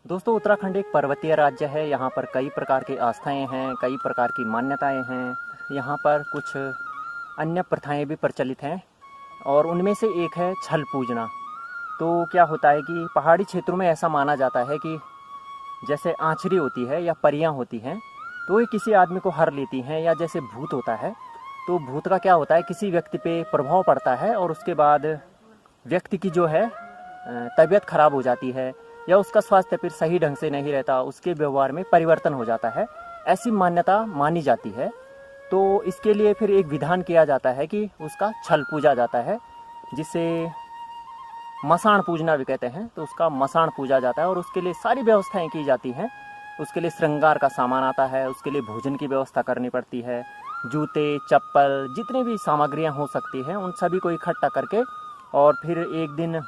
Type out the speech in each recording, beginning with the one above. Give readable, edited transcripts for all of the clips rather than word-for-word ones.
दोस्तों, उत्तराखंड एक पर्वतीय राज्य है। यहाँ पर कई प्रकार की आस्थाएं हैं, कई प्रकार की मान्यताएं हैं। यहाँ पर कुछ अन्य प्रथाएं भी प्रचलित हैं और उनमें से एक है छल पूजना। तो क्या होता है कि पहाड़ी क्षेत्रों में ऐसा माना जाता है कि जैसे आँचरी होती है या परियां होती हैं, तो ये किसी आदमी को हर लेती हैं, या जैसे भूत होता है, तो भूत का क्या होता है, किसी व्यक्ति पे प्रभाव पड़ता है और उसके बाद व्यक्ति की जो है तबीयत खराब हो जाती है, या उसका स्वास्थ्य फिर सही ढंग से नहीं रहता, उसके व्यवहार में परिवर्तन हो जाता है। ऐसी मान्यता मानी जाती है। तो इसके लिए फिर एक विधान किया जाता है कि उसका छल पूजा जाता है, जिसे मसाण पूजना भी कहते हैं। तो उसका मसाण पूजा जाता है और उसके लिए सारी व्यवस्थाएं की जाती हैं। उसके लिए श्रृंगार का सामान आता है, उसके लिए भोजन की व्यवस्था करनी पड़ती है, जूते चप्पल जितनी भी सामग्रियां हो सकती हैं उन सभी को इकट्ठा करके, और फिर एक दिन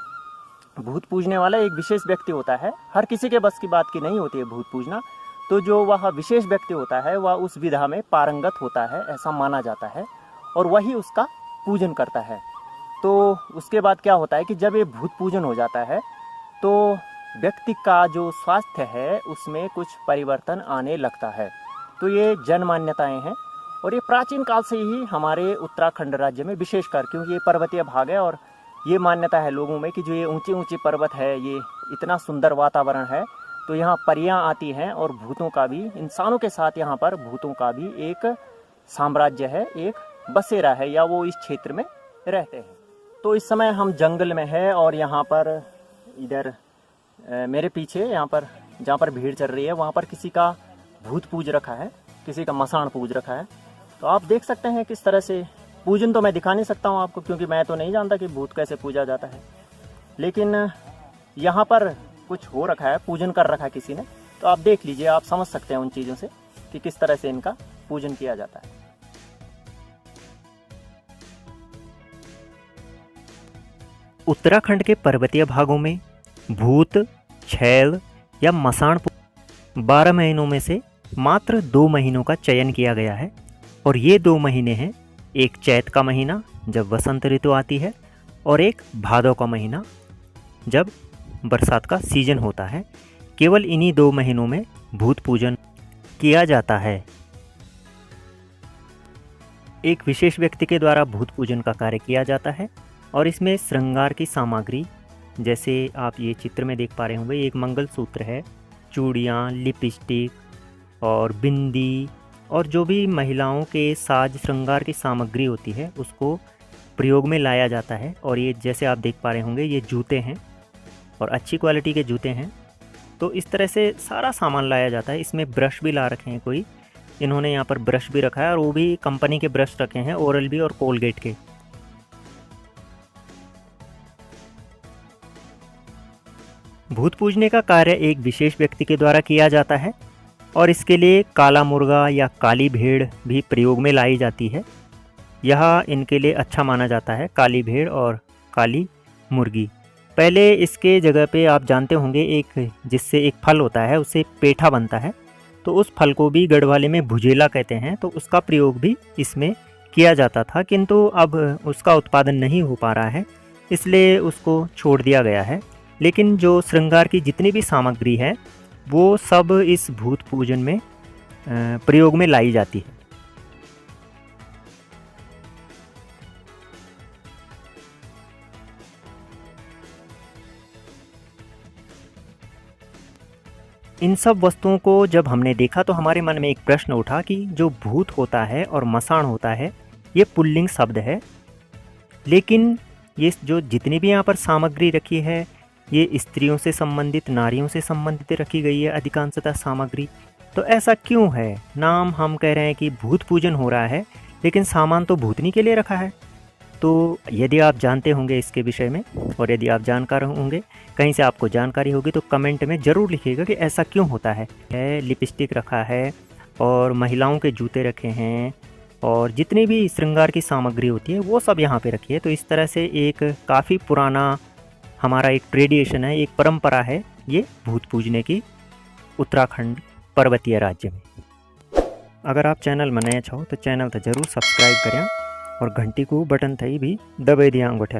भूत पूजने वाला एक विशेष व्यक्ति होता है। हर किसी के बस की बात की नहीं होती है भूत पूजना। तो जो वह विशेष व्यक्ति होता है वह उस विधा में पारंगत होता है, ऐसा माना जाता है, और वही उसका पूजन करता है। तो उसके बाद क्या होता है कि जब ये भूत पूजन हो जाता है तो व्यक्ति का जो स्वास्थ्य है उसमें कुछ परिवर्तन आने लगता है। तो ये जन मान्यताएँ हैं और ये प्राचीन काल से ही हमारे उत्तराखंड राज्य में विशेषकर, क्योंकि ये पर्वतीय भाग है और ये मान्यता है लोगों में कि जो ये ऊंची ऊंची पर्वत है, ये इतना सुंदर वातावरण है, तो यहाँ परियां आती हैं और भूतों का भी, इंसानों के साथ यहाँ पर भूतों का भी एक साम्राज्य है, एक बसेरा है, या वो इस क्षेत्र में रहते हैं। तो इस समय हम जंगल में है और यहाँ पर इधर मेरे पीछे यहाँ पर जहाँ पर भीड़ चल रही है वहाँ पर किसी का भूत पूज रखा है, किसी का मसाण पूज रखा है। तो आप देख सकते हैं किस तरह से पूजन। तो मैं दिखा नहीं सकता हूँ आपको, क्योंकि मैं तो नहीं जानता कि भूत कैसे पूजा जाता है, लेकिन यहाँ पर कुछ हो रखा है, पूजन कर रखा है किसी ने। तो आप देख लीजिए, आप समझ सकते हैं उन चीज़ों से कि किस तरह से इनका पूजन किया जाता है। उत्तराखंड के पर्वतीय भागों में भूत, छैल या मसाण 12 महीनों में से मात्र 2 महीनों का चयन किया गया है, और ये 2 महीने हैं, एक चैत का महीना जब वसंत ऋतु आती है, और एक भादौ का महीना जब बरसात का सीजन होता है। केवल इन्हीं 2 महीनों में भूत पूजन किया जाता है। एक विशेष व्यक्ति के द्वारा भूत पूजन का कार्य किया जाता है, और इसमें श्रृंगार की सामग्री, जैसे आप ये चित्र में देख पा रहे होंगे, एक मंगलसूत्र है, चूड़ियाँ, लिपस्टिक और बिंदी, और जो भी महिलाओं के साज श्रृंगार की सामग्री होती है उसको प्रयोग में लाया जाता है। और ये जैसे आप देख पा रहे होंगे, ये जूते हैं और अच्छी क्वालिटी के जूते हैं। तो इस तरह से सारा सामान लाया जाता है। इसमें ब्रश भी ला रखे हैं, कोई इन्होंने यहाँ पर ब्रश भी रखा है, और वो भी कंपनी के ब्रश रखे हैं, ओरल बी और कोलगेट के। भूत पूजने का कार्य एक विशेष व्यक्ति के द्वारा किया जाता है, और इसके लिए काला मुर्गा या काली भेड़ भी प्रयोग में लाई जाती है। यह इनके लिए अच्छा माना जाता है, काली भेड़ और काली मुर्गी। पहले इसके जगह पे आप जानते होंगे, एक जिससे एक फल होता है उससे पेठा बनता है, तो उस फल को भी गढ़वाली में भुजेला कहते हैं, तो उसका प्रयोग भी इसमें किया जाता था, किंतु अब उसका उत्पादन नहीं हो पा रहा है, इसलिए उसको छोड़ दिया गया है। लेकिन जो श्रृंगार की जितनी भी सामग्री है वो सब इस भूत पूजन में प्रयोग में लाई जाती है। इन सब वस्तुओं को जब हमने देखा तो हमारे मन में एक प्रश्न उठा कि जो भूत होता है और मसाण होता है ये पुल्लिंग शब्द है, लेकिन ये जो जितनी भी यहाँ पर सामग्री रखी है ये स्त्रियों से संबंधित, नारियों से संबंधित रखी गई है अधिकांशतः सामग्री। तो ऐसा क्यों है? नाम हम कह रहे हैं कि भूत पूजन हो रहा है, लेकिन सामान तो भूतनी के लिए रखा है। तो यदि आप जानते होंगे इसके विषय में, और यदि आप जानकार होंगे, कहीं से आपको जानकारी होगी, तो कमेंट में ज़रूर लिखिएगा कि ऐसा क्यों होता है। लिपस्टिक रखा है और महिलाओं के जूते रखे हैं, और जितनी भी श्रृंगार की सामग्री होती है वो सब यहाँ पे रखी है। तो इस तरह से एक काफ़ी पुराना हमारा एक ट्रेडिशन है, एक परंपरा है ये भूत पूजने की उत्तराखंड पर्वतीय राज्य में। अगर आप चैनल में नया छो तो चैनल तो जरूर सब्सक्राइब करें, और घंटी को बटन थी भी दबाई दिया अंगूठे।